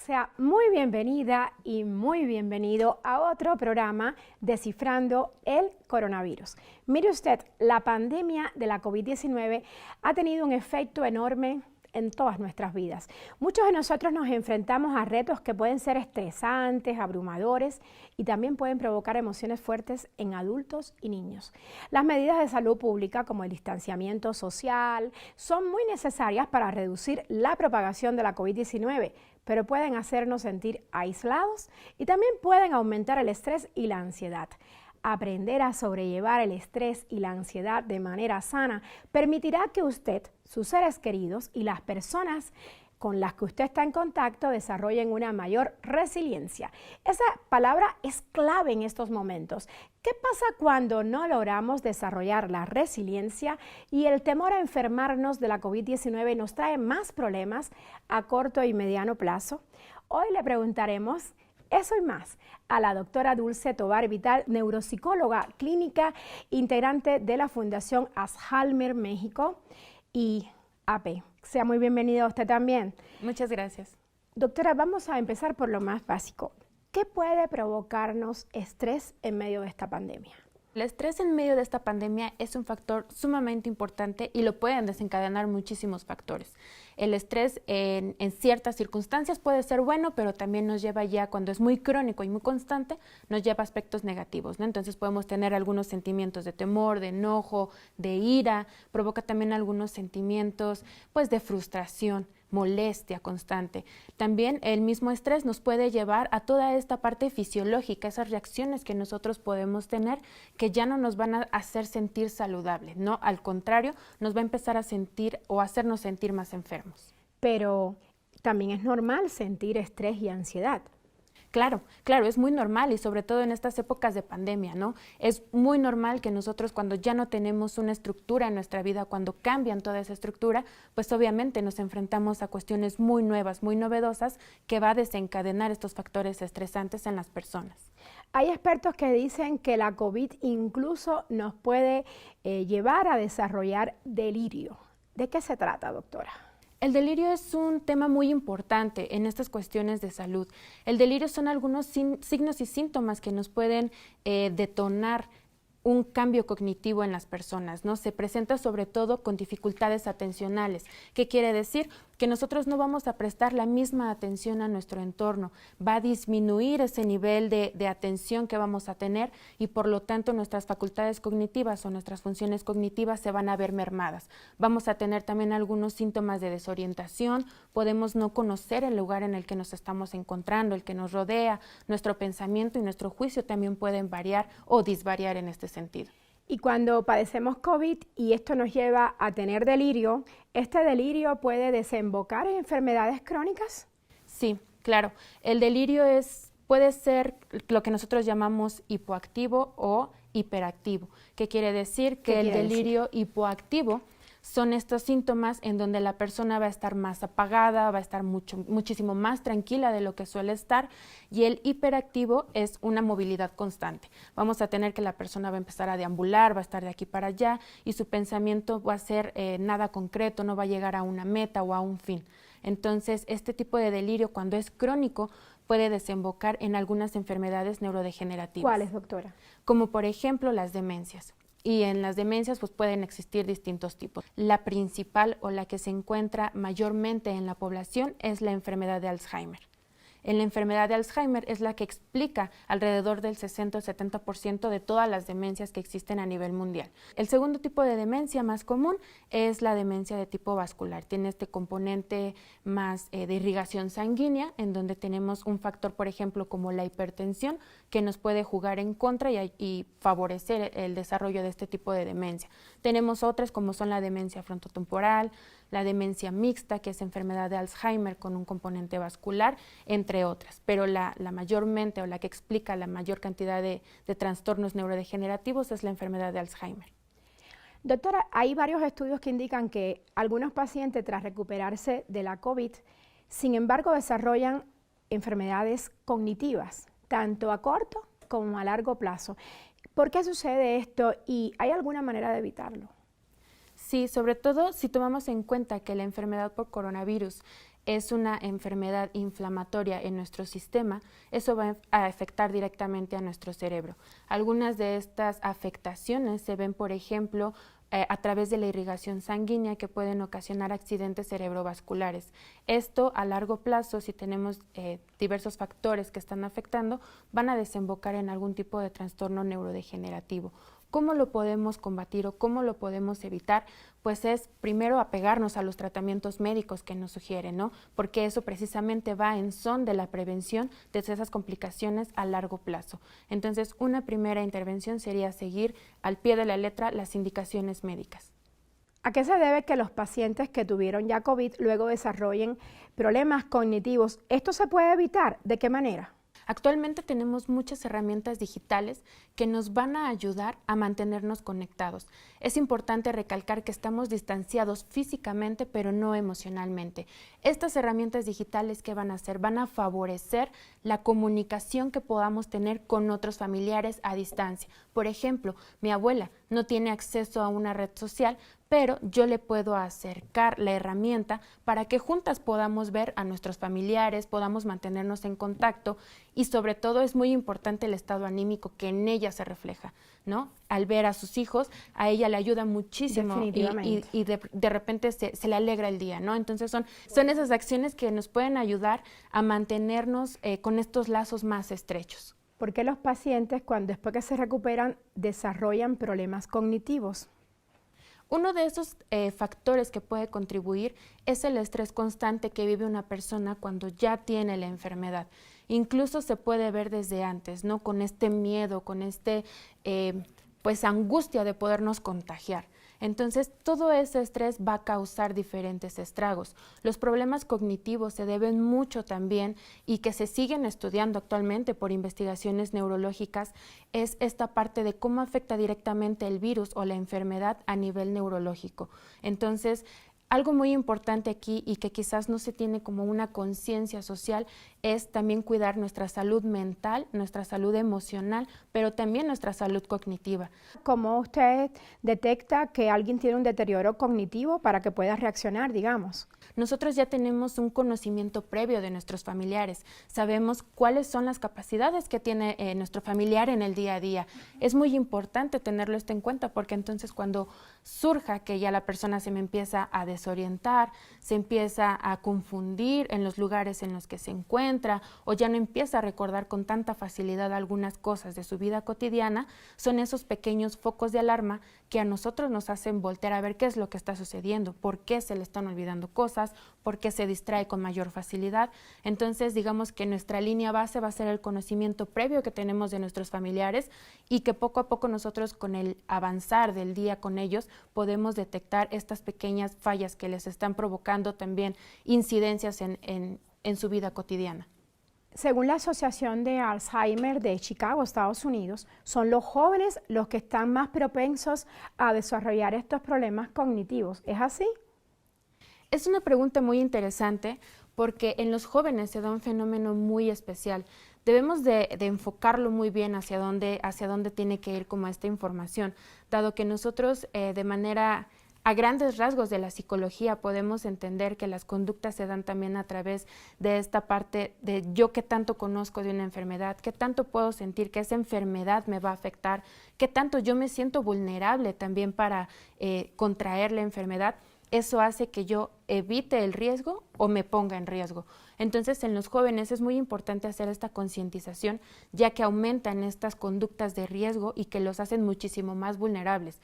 Sea muy bienvenida y muy bienvenido a otro programa Descifrando el Coronavirus. Mire usted, la pandemia de la COVID-19 ha tenido un efecto enorme en todas nuestras vidas. Muchos de nosotros nos enfrentamos a retos que pueden ser estresantes, abrumadores y también pueden provocar emociones fuertes en adultos y niños. Las medidas de salud pública, como el distanciamiento social, son muy necesarias para reducir la propagación de la COVID-19, pero pueden hacernos sentir aislados y también pueden aumentar el estrés y la ansiedad. Aprender a sobrellevar el estrés y la ansiedad de manera sana permitirá que usted, sus seres queridos y las personas con las que usted está en contacto desarrollen una mayor resiliencia. Esa palabra es clave en estos momentos. ¿Qué pasa cuando no logramos desarrollar la resiliencia y el temor a enfermarnos de la COVID-19 nos trae más problemas a corto y mediano plazo? Hoy le preguntaremos eso y más a la doctora Dulce Tovar Vital, neuropsicóloga clínica, integrante de la Fundación Alzheimer México y AP. Sea muy bienvenida usted también. Muchas gracias. Doctora, vamos a empezar por lo más básico. ¿Qué puede provocarnos estrés en medio de esta pandemia? El estrés en medio de esta pandemia es un factor sumamente importante y lo pueden desencadenar muchísimos factores. El estrés en ciertas circunstancias puede ser bueno, pero también nos lleva ya, cuando es muy crónico y muy constante, nos lleva a aspectos negativos, ¿no? Entonces podemos tener algunos sentimientos de temor, de enojo, de ira, provoca también algunos sentimientos pues de frustración, molestia constante. También el mismo estrés nos puede llevar a toda esta parte fisiológica, esas reacciones que nosotros podemos tener que ya no nos van a hacer sentir saludables, ¿no? Al contrario, nos va a empezar a sentir o hacernos sentir más enfermos. Pero también es normal sentir estrés y ansiedad. Claro, es muy normal y sobre todo en estas épocas de pandemia, ¿no? Es muy normal que nosotros cuando ya no tenemos una estructura en nuestra vida, cuando cambian toda esa estructura, pues obviamente nos enfrentamos a cuestiones muy nuevas, muy novedosas, que va a desencadenar estos factores estresantes en las personas. Hay expertos que dicen que la COVID incluso nos puede llevar a desarrollar delirio. ¿De qué se trata, doctora? El delirio es un tema muy importante en estas cuestiones de salud. El delirio son algunos signos y síntomas que nos pueden detonar un cambio cognitivo en las personas, ¿no? Se presenta sobre todo con dificultades atencionales. ¿Qué quiere decir? Que nosotros no vamos a prestar la misma atención a nuestro entorno, va a disminuir ese nivel de atención que vamos a tener y por lo tanto nuestras facultades cognitivas o nuestras funciones cognitivas se van a ver mermadas. Vamos a tener también algunos síntomas de desorientación, podemos no conocer el lugar en el que nos estamos encontrando, el que nos rodea, nuestro pensamiento y nuestro juicio también pueden variar o disvariar en este sentido. Y cuando padecemos COVID y esto nos lleva a tener delirio, ¿este delirio puede desembocar en enfermedades crónicas? Sí, claro. El delirio puede ser lo que nosotros llamamos hipoactivo o hiperactivo. ¿Qué quiere decir? Que el delirio hipoactivo son estos síntomas en donde la persona va a estar más apagada, va a estar muchísimo más tranquila de lo que suele estar, y el hiperactivo es una movilidad constante. Vamos a tener que la persona va a empezar a deambular, va a estar de aquí para allá y su pensamiento va a ser nada concreto, no va a llegar a una meta o a un fin. Entonces, este tipo de delirio, cuando es crónico, puede desembocar en algunas enfermedades neurodegenerativas. ¿Cuáles, doctora? Como por ejemplo las demencias. Y en las demencias pues pueden existir distintos tipos. La principal o la que se encuentra mayormente en la población es la enfermedad de Alzheimer. En la enfermedad de Alzheimer es la que explica alrededor del 60 o 70% de todas las demencias que existen a nivel mundial. El segundo tipo de demencia más común es la demencia de tipo vascular. Tiene este componente más de irrigación sanguínea, en donde tenemos un factor, por ejemplo, como la hipertensión, que nos puede jugar en contra y favorecer el desarrollo de este tipo de demencia. Tenemos otras como son la demencia frontotemporal, la demencia mixta, que es enfermedad de Alzheimer con un componente vascular, entre otras. Pero la mayormente o la que explica la mayor cantidad de trastornos neurodegenerativos es la enfermedad de Alzheimer. Doctora, hay varios estudios que indican que algunos pacientes tras recuperarse de la COVID, sin embargo, desarrollan enfermedades cognitivas, tanto a corto como a largo plazo. ¿Por qué sucede esto y hay alguna manera de evitarlo? Sí, sobre todo si tomamos en cuenta que la enfermedad por coronavirus es una enfermedad inflamatoria en nuestro sistema, eso va a afectar directamente a nuestro cerebro. Algunas de estas afectaciones se ven, por ejemplo, a través de la irrigación sanguínea, que pueden ocasionar accidentes cerebrovasculares. Esto a largo plazo, si tenemos diversos factores que están afectando, van a desembocar en algún tipo de trastorno neurodegenerativo. ¿Cómo lo podemos combatir o cómo lo podemos evitar? Pues es primero apegarnos a los tratamientos médicos que nos sugieren, ¿no? Porque eso precisamente va en son de la prevención de esas complicaciones a largo plazo. Entonces, una primera intervención sería seguir al pie de la letra las indicaciones médicas. ¿A qué se debe que los pacientes que tuvieron ya COVID luego desarrollen problemas cognitivos? ¿Esto se puede evitar? ¿De qué manera? Actualmente tenemos muchas herramientas digitales que nos van a ayudar a mantenernos conectados. Es importante recalcar que estamos distanciados físicamente, pero no emocionalmente. Estas herramientas digitales, ¿qué van a hacer? Van a favorecer la comunicación que podamos tener con otros familiares a distancia. Por ejemplo, mi abuela no tiene acceso a una red social, pero yo le puedo acercar la herramienta para que juntas podamos ver a nuestros familiares, podamos mantenernos en contacto y sobre todo es muy importante el estado anímico que en ella se refleja, ¿no? Al ver a sus hijos, a ella le ayuda muchísimo y de repente se le alegra el día, ¿no? Entonces son esas acciones que nos pueden ayudar a mantenernos con estos lazos más estrechos. ¿Por qué los pacientes, después que se recuperan, desarrollan problemas cognitivos? Uno de esos factores que puede contribuir es el estrés constante que vive una persona cuando ya tiene la enfermedad. Incluso se puede ver desde antes, ¿no? Con este miedo, con angustia de podernos contagiar. Entonces, todo ese estrés va a causar diferentes estragos. Los problemas cognitivos se deben mucho también y que se siguen estudiando actualmente por investigaciones neurológicas, es esta parte de cómo afecta directamente el virus o la enfermedad a nivel neurológico. Entonces, algo muy importante aquí y que quizás no se tiene como una conciencia social es también cuidar nuestra salud mental, nuestra salud emocional, pero también nuestra salud cognitiva. ¿Cómo usted detecta que alguien tiene un deterioro cognitivo para que pueda reaccionar, digamos? Nosotros ya tenemos un conocimiento previo de nuestros familiares, sabemos cuáles son las capacidades que tiene nuestro familiar en el día a día. Es muy importante tenerlo esto en cuenta porque entonces cuando surja que ya la persona se me empieza a desorientar, se empieza a confundir en los lugares en los que se encuentra o ya no empieza a recordar con tanta facilidad algunas cosas de su vida cotidiana, son esos pequeños focos de alarma que a nosotros nos hacen voltear a ver qué es lo que está sucediendo, por qué se le están olvidando cosas, por qué se distrae con mayor facilidad. Entonces, digamos que nuestra línea base va a ser el conocimiento previo que tenemos de nuestros familiares y que poco a poco nosotros con el avanzar del día con ellos podemos detectar estas pequeñas fallas que les están provocando también incidencias en su vida cotidiana. Según la Asociación de Alzheimer de Chicago, Estados Unidos, son los jóvenes los que están más propensos a desarrollar estos problemas cognitivos. ¿Es así? Es una pregunta muy interesante porque en los jóvenes se da un fenómeno muy especial. Debemos de enfocarlo muy bien hacia dónde tiene que ir como esta información, dado que nosotros de manera a grandes rasgos de la psicología podemos entender que las conductas se dan también a través de esta parte de yo qué tanto conozco de una enfermedad, qué tanto puedo sentir que esa enfermedad me va a afectar, qué tanto yo me siento vulnerable también para contraer la enfermedad. Eso hace que yo evite el riesgo o me ponga en riesgo. Entonces, en los jóvenes es muy importante hacer esta concientización, ya que aumentan estas conductas de riesgo y que los hacen muchísimo más vulnerables.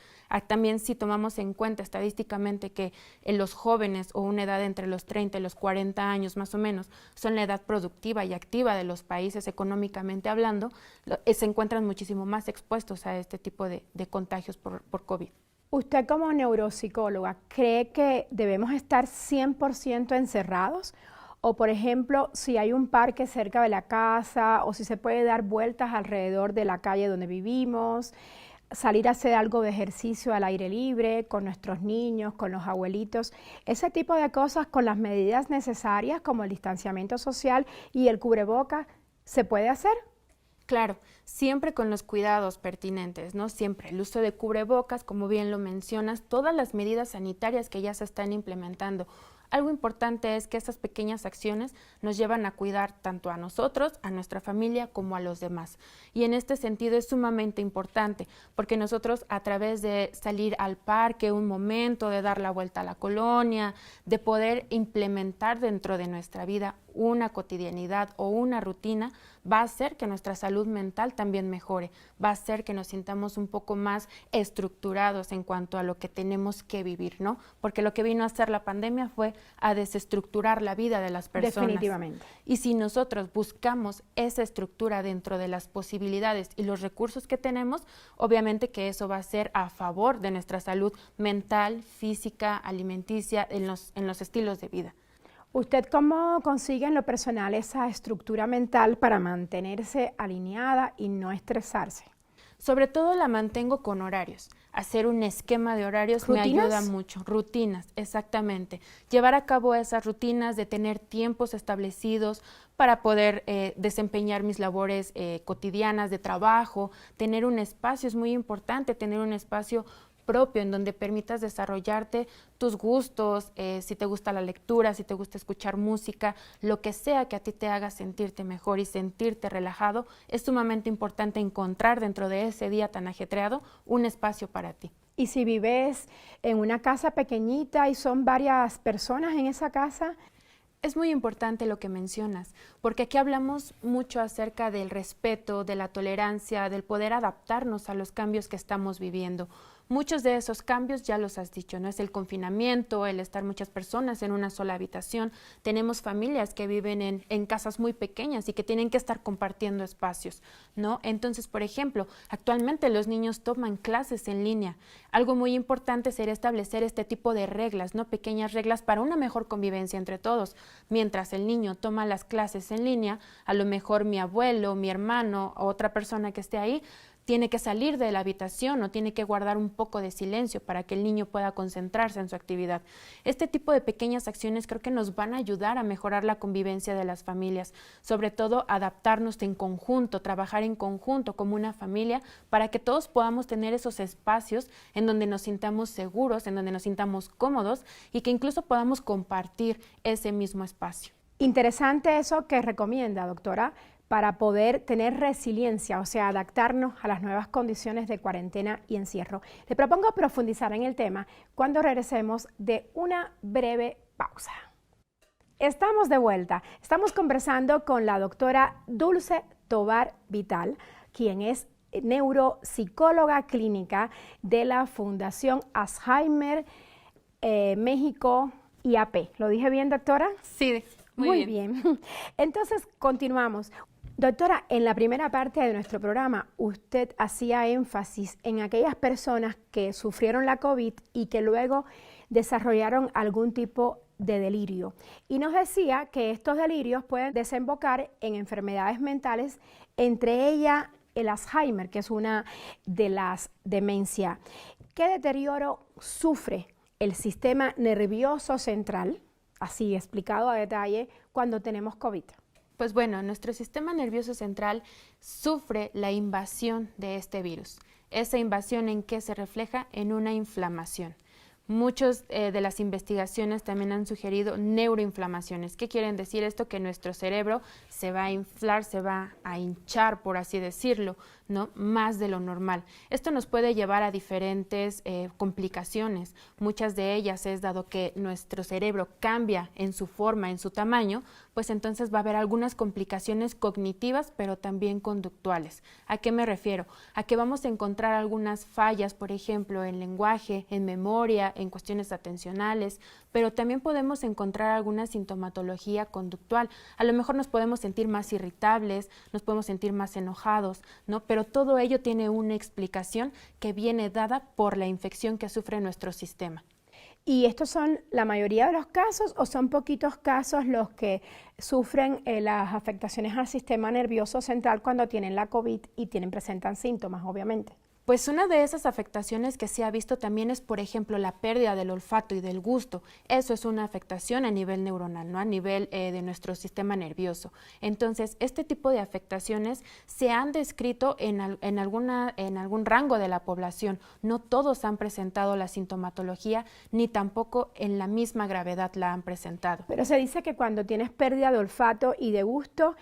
También si tomamos en cuenta estadísticamente que en los jóvenes o una edad entre los 30 y los 40 años más o menos son la edad productiva y activa de los países económicamente hablando, se encuentran muchísimo más expuestos a este tipo de contagios por COVID. Usted como neuropsicóloga, ¿cree que debemos estar 100% encerrados? O, por ejemplo, si hay un parque cerca de la casa o si se puede dar vueltas alrededor de la calle donde vivimos, salir a hacer algo de ejercicio al aire libre con nuestros niños, con los abuelitos, ese tipo de cosas con las medidas necesarias como el distanciamiento social y el cubreboca, ¿se puede hacer? Claro, siempre con los cuidados pertinentes, ¿no? Siempre el uso de cubrebocas, como bien lo mencionas, todas las medidas sanitarias que ya se están implementando. Algo importante es que estas pequeñas acciones nos llevan a cuidar tanto a nosotros, a nuestra familia, como a los demás. Y en este sentido es sumamente importante, porque nosotros a través de salir al parque un momento, de dar la vuelta a la colonia, de poder implementar dentro de nuestra vida una cotidianidad o una rutina, va a hacer que nuestra salud mental también mejore, va a hacer que nos sintamos un poco más estructurados en cuanto a lo que tenemos que vivir, ¿no? Porque lo que vino a hacer la pandemia fue a desestructurar la vida de las personas. Definitivamente. Y si nosotros buscamos esa estructura dentro de las posibilidades y los recursos que tenemos, obviamente que eso va a ser a favor de nuestra salud mental, física, alimenticia, en los estilos de vida. ¿Usted cómo consigue en lo personal esa estructura mental para mantenerse alineada y no estresarse? Sobre todo la mantengo con horarios. Hacer un esquema de horarios ¿Rutinas? me ayuda mucho. Rutinas, exactamente. Llevar a cabo esas rutinas de tener tiempos establecidos para poder desempeñar mis labores cotidianas de trabajo. Tener un espacio es muy importante, tener un espacio propio en donde permitas desarrollarte tus gustos, si te gusta la lectura, si te gusta escuchar música, lo que sea que a ti te haga sentirte mejor y sentirte relajado, es sumamente importante encontrar dentro de ese día tan ajetreado un espacio para ti. Y si vives en una casa pequeñita y son varias personas en esa casa, es muy importante lo que mencionas, porque aquí hablamos mucho acerca del respeto, de la tolerancia, del poder adaptarnos a los cambios que estamos viviendo. Muchos de esos cambios ya los has dicho, ¿no? Es el confinamiento, el estar muchas personas en una sola habitación. Tenemos familias que viven en casas muy pequeñas y que tienen que estar compartiendo espacios, ¿no? Entonces, por ejemplo, actualmente los niños toman clases en línea. Algo muy importante sería establecer este tipo de reglas, ¿no? Pequeñas reglas para una mejor convivencia entre todos. Mientras el niño toma las clases en línea, a lo mejor mi abuelo, mi hermano o otra persona que esté ahí, tiene que salir de la habitación o tiene que guardar un poco de silencio para que el niño pueda concentrarse en su actividad. Este tipo de pequeñas acciones creo que nos van a ayudar a mejorar la convivencia de las familias, sobre todo adaptarnos en conjunto, trabajar en conjunto como una familia para que todos podamos tener esos espacios en donde nos sintamos seguros, en donde nos sintamos cómodos y que incluso podamos compartir ese mismo espacio. Interesante eso que recomienda, doctora, para poder tener resiliencia, o sea, adaptarnos a las nuevas condiciones de cuarentena y encierro. Le propongo profundizar en el tema cuando regresemos de una breve pausa. Estamos de vuelta. Estamos conversando con la doctora Dulce Tovar Vital, quien es neuropsicóloga clínica de la Fundación Alzheimer México IAP. ¿Lo dije bien, doctora? Sí, muy bien. Entonces, continuamos. Doctora, en la primera parte de nuestro programa, usted hacía énfasis en aquellas personas que sufrieron la COVID y que luego desarrollaron algún tipo de delirio. Y nos decía que estos delirios pueden desembocar en enfermedades mentales, entre ellas el Alzheimer, que es una de las demencias. ¿Qué deterioro sufre el sistema nervioso central, así explicado a detalle, cuando tenemos COVID? Pues bueno, nuestro sistema nervioso central sufre la invasión de este virus. Esa invasión, ¿en qué se refleja? En una inflamación. Muchas de las investigaciones también han sugerido neuroinflamaciones. ¿Qué quieren decir esto? Que nuestro cerebro se va a inflar, se va a hinchar, por así decirlo, ¿no? Más de lo normal. Esto nos puede llevar a diferentes complicaciones. Muchas de ellas es dado que nuestro cerebro cambia en su forma, en su tamaño, pues entonces va a haber algunas complicaciones cognitivas, pero también conductuales. ¿A qué me refiero? A que vamos a encontrar algunas fallas, por ejemplo, en lenguaje, en memoria, en cuestiones atencionales, pero también podemos encontrar alguna sintomatología conductual. A lo mejor nos podemos sentir más irritables, nos podemos sentir más enojados, ¿no? Pero todo ello tiene una explicación que viene dada por la infección que sufre nuestro sistema. ¿Y estos son la mayoría de los casos o son poquitos casos los que sufren las afectaciones al sistema nervioso central cuando tienen la COVID y presentan síntomas, obviamente? Pues una de esas afectaciones que se ha visto también es, por ejemplo, la pérdida del olfato y del gusto. Eso es una afectación a nivel neuronal, ¿no? A nivel de nuestro sistema nervioso. Entonces, este tipo de afectaciones se han descrito en algún rango de la población. No todos han presentado la sintomatología, ni tampoco en la misma gravedad la han presentado. Pero se dice que cuando tienes pérdida de olfato y de gusto,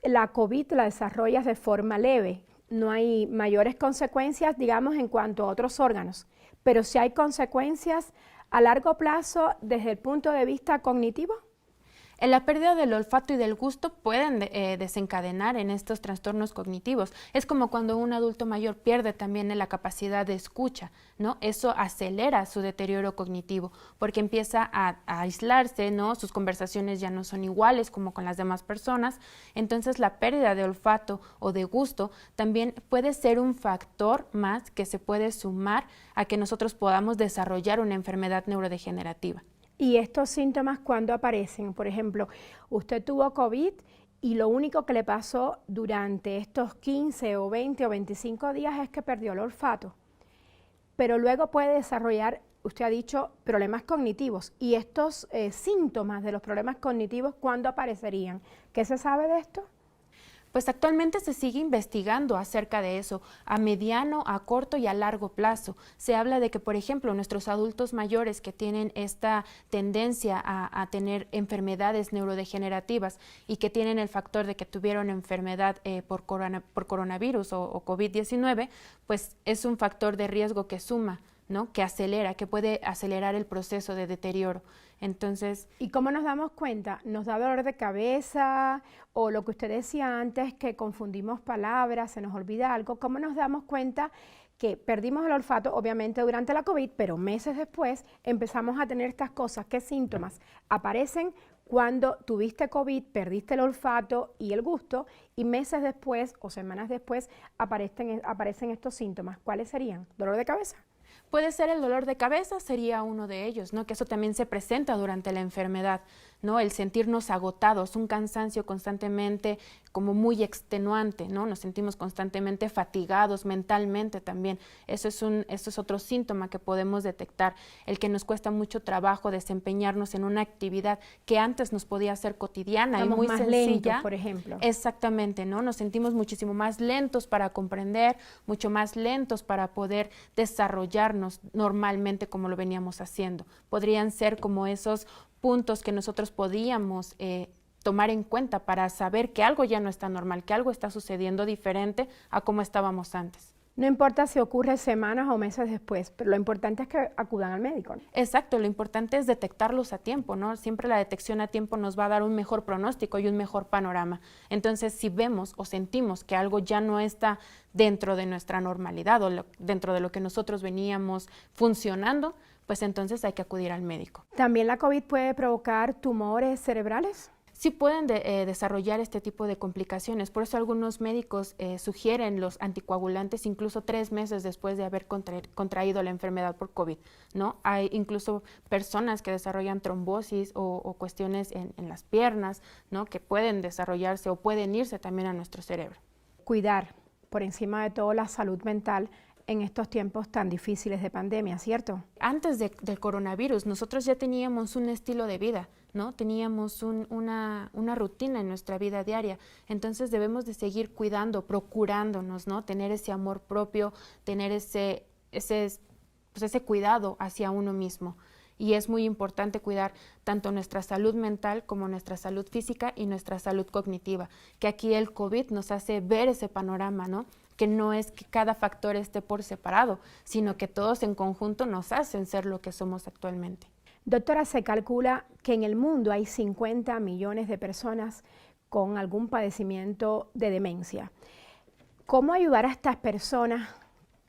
la COVID la desarrollas de forma leve. No hay mayores consecuencias, digamos, en cuanto a otros órganos, pero sí hay consecuencias a largo plazo desde el punto de vista cognitivo. La pérdida del olfato y del gusto pueden desencadenar en estos trastornos cognitivos. Es como cuando un adulto mayor pierde también la capacidad de escucha, ¿no? Eso acelera su deterioro cognitivo porque empieza a aislarse, ¿no? Sus conversaciones ya no son iguales como con las demás personas. Entonces, la pérdida de olfato o de gusto también puede ser un factor más que se puede sumar a que nosotros podamos desarrollar una enfermedad neurodegenerativa. ¿Y estos síntomas cuándo aparecen? Por ejemplo, usted tuvo COVID y lo único que le pasó durante estos 15 o 20 o 25 días es que perdió el olfato, pero luego puede desarrollar, usted ha dicho, problemas cognitivos. ¿Y estos síntomas de los problemas cognitivos cuándo aparecerían? ¿Qué se sabe de esto? Pues actualmente se sigue investigando acerca de eso, a mediano, a corto y a largo plazo. Se habla de que, por ejemplo, nuestros adultos mayores que tienen esta tendencia a tener enfermedades neurodegenerativas y que tienen el factor de que tuvieron enfermedad por coronavirus o COVID-19, pues es un factor de riesgo que suma, ¿no? Que acelera, que puede acelerar el proceso de deterioro. Entonces, ¿y cómo nos damos cuenta? ¿Nos da dolor de cabeza o lo que usted decía antes, que confundimos palabras, se nos olvida algo? ¿Cómo nos damos cuenta que perdimos el olfato, obviamente durante la COVID, pero meses después empezamos a tener estas cosas? ¿Qué síntomas aparecen cuando tuviste COVID, perdiste el olfato y el gusto y meses después o semanas después aparecen estos síntomas? ¿Cuáles serían? ¿Dolor de cabeza? Puede ser el dolor de cabeza, sería uno de ellos, ¿no? Que eso también se presenta durante la enfermedad, ¿no? El sentirnos agotados, un cansancio constantemente como muy extenuante, ¿no? Nos sentimos constantemente fatigados mentalmente también. Eso es otro síntoma que podemos detectar, el que nos cuesta mucho trabajo desempeñarnos en una actividad que antes nos podía ser cotidiana. Estamos y muy más sencilla. lentos, por ejemplo. Exactamente, ¿no? Nos sentimos muchísimo más lentos para comprender, mucho más lentos para poder desarrollarnos normalmente como lo veníamos haciendo. Podrían ser como esos puntos que nosotros podíamos tomar en cuenta para saber que algo ya no está normal, que algo está sucediendo diferente a como estábamos antes. No importa si ocurre semanas o meses después, pero lo importante es que acudan al médico, ¿no? Exacto, lo importante es detectarlos a tiempo, ¿no? Siempre la detección a tiempo nos va a dar un mejor pronóstico y un mejor panorama. Entonces, si vemos o sentimos que algo ya no está dentro de nuestra normalidad o dentro de lo que nosotros veníamos funcionando, pues entonces hay que acudir al médico. ¿También la COVID puede provocar tumores cerebrales? Sí pueden desarrollar este tipo de complicaciones, por eso algunos médicos sugieren los anticoagulantes incluso 3 meses después de haber contraído la enfermedad por COVID, ¿no? Hay incluso personas que desarrollan trombosis o cuestiones en las piernas, ¿no? Que pueden desarrollarse o pueden irse también a nuestro cerebro. Cuidar por encima de todo la salud mental en estos tiempos tan difíciles de pandemia, ¿cierto? Antes del coronavirus, nosotros ya teníamos un estilo de vida, ¿no? Teníamos una rutina en nuestra vida diaria, entonces debemos de seguir cuidando, procurándonos, ¿no? Tener ese amor propio, tener ese cuidado hacia uno mismo. Y es muy importante cuidar tanto nuestra salud mental como nuestra salud física y nuestra salud cognitiva, que aquí el COVID nos hace ver ese panorama, ¿no? Que no es que cada factor esté por separado, sino que todos en conjunto nos hacen ser lo que somos actualmente. Doctora, se calcula que en el mundo hay 50 millones de personas con algún padecimiento de demencia. ¿Cómo ayudar a estas personas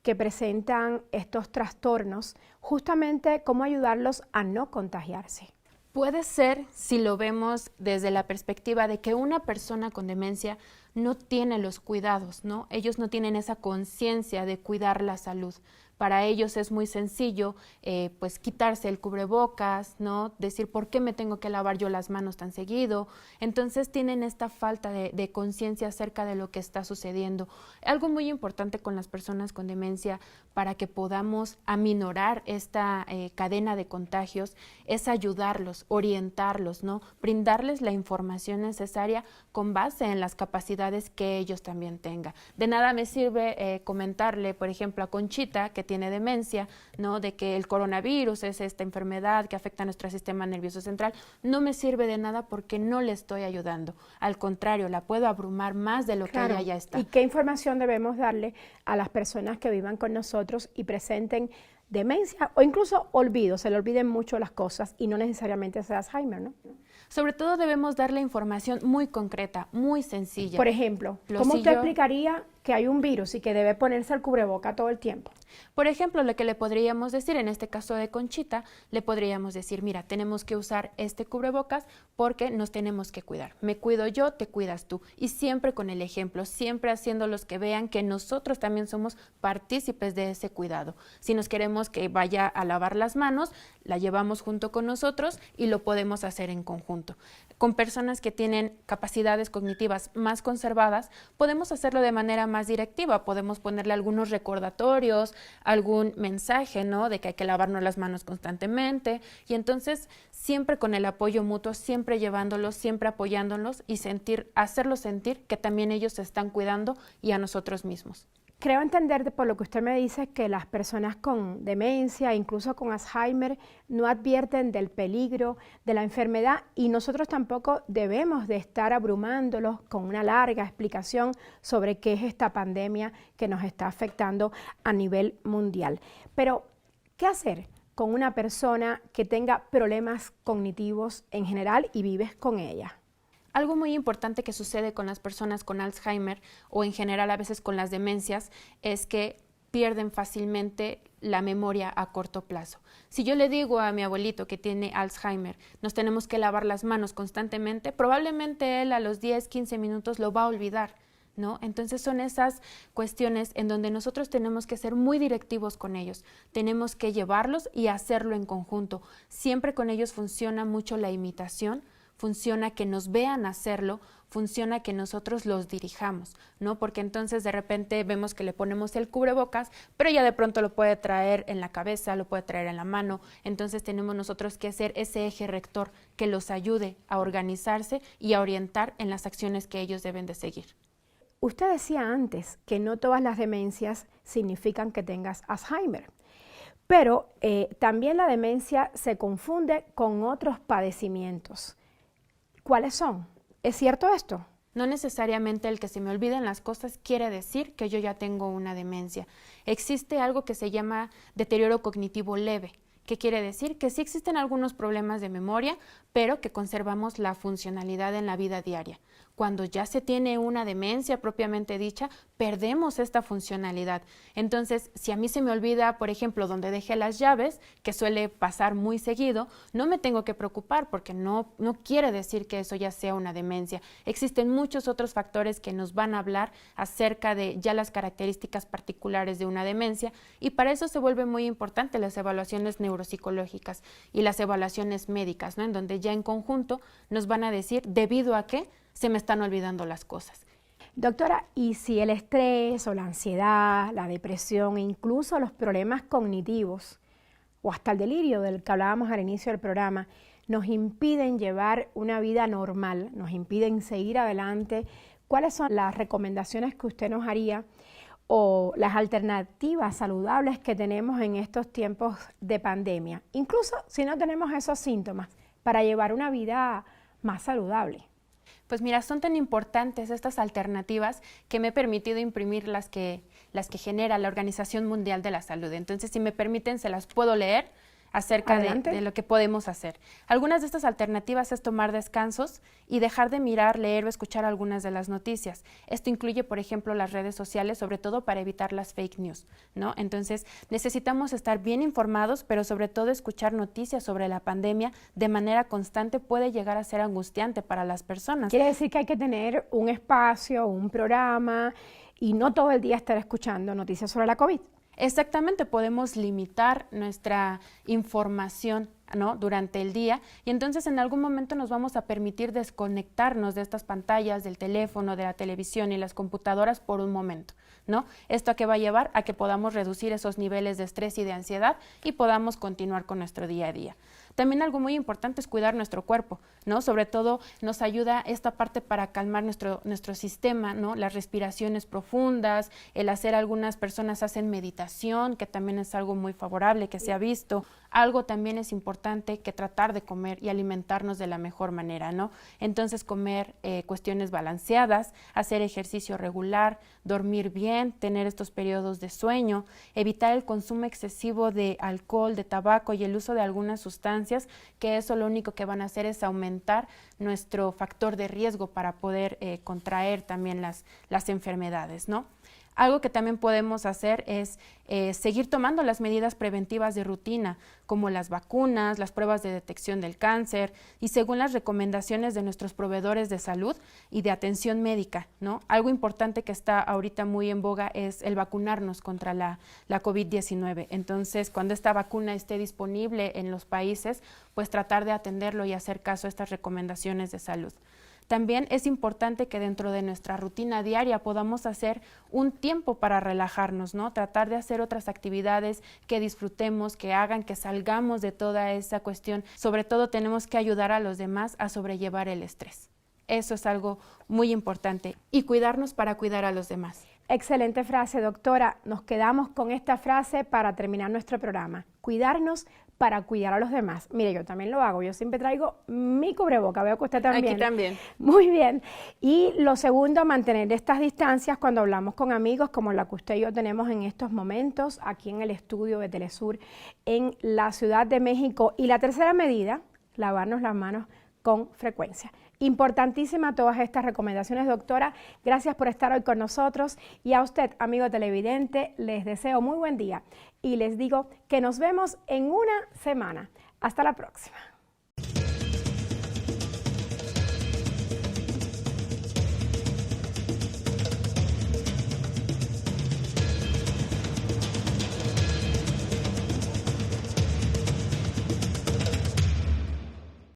que presentan estos trastornos? Justamente, ¿cómo ayudarlos a no contagiarse? Puede ser, si lo vemos desde la perspectiva de que una persona con demencia no tiene los cuidados, ¿no? Ellos no tienen esa conciencia de cuidar la salud. Para ellos es muy sencillo pues quitarse el cubrebocas, ¿no? Decir, ¿por qué me tengo que lavar yo las manos tan seguido? Entonces tienen esta falta de conciencia acerca de lo que está sucediendo. Algo muy importante con las personas con demencia para que podamos aminorar esta cadena de contagios es ayudarlos, orientarlos, ¿no? Brindarles la información necesaria con base en las capacidades que ellos también tengan. De nada me sirve comentarle, por ejemplo, a Conchita, que tiene demencia, ¿no? De que el coronavirus es esta enfermedad que afecta a nuestro sistema nervioso central. No me sirve de nada porque no le estoy ayudando. Al contrario, la puedo abrumar más de lo que ella ya está. ¿Y qué información debemos darle a las personas que vivan con nosotros y presenten demencia o incluso olvido, se le olviden mucho las cosas y no necesariamente sea Alzheimer, ¿no? Sobre todo debemos darle información muy concreta, muy sencilla. Por ejemplo, ¿cómo usted explicaría que hay un virus y que debe ponerse el cubreboca todo el tiempo? Por ejemplo, lo que le podríamos decir, en este caso de Conchita, le podríamos decir, mira, tenemos que usar este cubrebocas porque nos tenemos que cuidar. Me cuido yo, te cuidas tú. Y siempre con el ejemplo, siempre haciéndolos que vean que nosotros también somos partícipes de ese cuidado. Si nos queremos que vaya a lavar las manos, la llevamos junto con nosotros y lo podemos hacer en conjunto. Con personas que tienen capacidades cognitivas más conservadas, podemos hacerlo de manera más directiva, podemos ponerle algunos recordatorios, algún mensaje, ¿no? De que hay que lavarnos las manos constantemente y entonces siempre con el apoyo mutuo, siempre llevándolos, siempre apoyándolos y hacerlos sentir que también ellos se están cuidando y a nosotros mismos. Creo entender por lo que usted me dice que las personas con demencia, incluso con Alzheimer, no advierten del peligro de la enfermedad y nosotros tampoco debemos de estar abrumándolos con una larga explicación sobre qué es esta pandemia que nos está afectando a nivel mundial. Pero, ¿qué hacer con una persona que tenga problemas cognitivos en general y vives con ella? Algo muy importante que sucede con las personas con Alzheimer o en general a veces con las demencias es que pierden fácilmente la memoria a corto plazo. Si yo le digo a mi abuelito que tiene Alzheimer, nos tenemos que lavar las manos constantemente, probablemente él a los 10, 15 minutos lo va a olvidar, ¿no? Entonces son esas cuestiones en donde nosotros tenemos que ser muy directivos con ellos, tenemos que llevarlos y hacerlo en conjunto. Siempre con ellos funciona mucho la imitación, funciona que nos vean hacerlo, funciona que nosotros los dirijamos, ¿no? Porque entonces de repente vemos que le ponemos el cubrebocas, pero ya de pronto lo puede traer en la cabeza, lo puede traer en la mano, entonces tenemos nosotros que hacer ese eje rector que los ayude a organizarse y a orientar en las acciones que ellos deben de seguir. Usted decía antes que no todas las demencias significan que tengas Alzheimer, pero también la demencia se confunde con otros padecimientos. ¿Cuáles son? ¿Es cierto esto? No necesariamente el que se me olviden las cosas quiere decir que yo ya tengo una demencia. Existe algo que se llama deterioro cognitivo leve. ¿Qué quiere decir? Que sí existen algunos problemas de memoria, pero que conservamos la funcionalidad en la vida diaria. Cuando ya se tiene una demencia propiamente dicha, perdemos esta funcionalidad. Entonces, si a mí se me olvida, por ejemplo, dónde dejé las llaves, que suele pasar muy seguido, no me tengo que preocupar porque no quiere decir que eso ya sea una demencia. Existen muchos otros factores que nos van a hablar acerca de ya las características particulares de una demencia y para eso se vuelve muy importante las evaluaciones neuropsicológicas y las evaluaciones médicas, ¿no? En donde ya en conjunto nos van a decir debido a qué se me están olvidando las cosas. Doctora, ¿y si el estrés o la ansiedad, la depresión e incluso los problemas cognitivos o hasta el delirio del que hablábamos al inicio del programa nos impiden llevar una vida normal, nos impiden seguir adelante? ¿Cuáles son las recomendaciones que usted nos haría o las alternativas saludables que tenemos en estos tiempos de pandemia? Incluso si no tenemos esos síntomas, para llevar una vida más saludable. Pues mira, son tan importantes estas alternativas que me he permitido imprimir las que genera la Organización Mundial de la Salud. Entonces, si me permiten, se las puedo leer acerca de lo que podemos hacer. Algunas de estas alternativas es tomar descansos y dejar de mirar, leer o escuchar algunas de las noticias. Esto incluye, por ejemplo, las redes sociales, sobre todo para evitar las fake news, ¿no? Entonces, necesitamos estar bien informados, pero sobre todo escuchar noticias sobre la pandemia de manera constante puede llegar a ser angustiante para las personas. Quiere decir que hay que tener un espacio, un programa y no todo el día estar escuchando noticias sobre la COVID. Exactamente, podemos limitar nuestra información, ¿no?, durante el día, y entonces en algún momento nos vamos a permitir desconectarnos de estas pantallas, del teléfono, de la televisión y las computadoras por un momento, ¿no? ¿Esto a qué va a llevar? A que podamos reducir esos niveles de estrés y de ansiedad y podamos continuar con nuestro día a día. También algo muy importante es cuidar nuestro cuerpo, ¿no? Sobre todo nos ayuda esta parte para calmar nuestro sistema, ¿no? Las respiraciones profundas, el hacer, algunas personas hacen meditación, que también es algo muy favorable que se ha visto. Algo también es importante que tratar de comer y alimentarnos de la mejor manera, ¿no? Entonces comer cuestiones balanceadas, hacer ejercicio regular, dormir bien, tener estos periodos de sueño, evitar el consumo excesivo de alcohol, de tabaco y el uso de algunas sustancias, que eso lo único que van a hacer es aumentar nuestro factor de riesgo para poder contraer también las enfermedades, ¿no? Algo que también podemos hacer es seguir tomando las medidas preventivas de rutina, como las vacunas, las pruebas de detección del cáncer y según las recomendaciones de nuestros proveedores de salud y de atención médica, ¿no? Algo importante que está ahorita muy en boga es el vacunarnos contra la COVID-19. Entonces, cuando esta vacuna esté disponible en los países, pues tratar de atenderlo y hacer caso a estas recomendaciones de salud. También es importante que dentro de nuestra rutina diaria podamos hacer un tiempo para relajarnos, ¿no? Tratar de hacer otras actividades que disfrutemos, que hagan que salgamos de toda esa cuestión. Sobre todo tenemos que ayudar a los demás a sobrellevar el estrés. Eso es algo muy importante. Y cuidarnos para cuidar a los demás. Excelente frase, doctora. Nos quedamos con esta frase para terminar nuestro programa. Cuidarnos para cuidar a los demás. Mire, yo también lo hago. Yo siempre traigo mi cubreboca. Veo que usted también. Aquí también. Muy bien. Y lo segundo, mantener estas distancias cuando hablamos con amigos como la que usted y yo tenemos en estos momentos aquí en el estudio de Telesur en la Ciudad de México. Y la tercera medida, lavarnos las manos con frecuencia. Importantísima todas estas recomendaciones, doctora. Gracias por estar hoy con nosotros. Y a usted, amigo televidente, les deseo muy buen día. Y les digo que nos vemos en una semana. Hasta la próxima.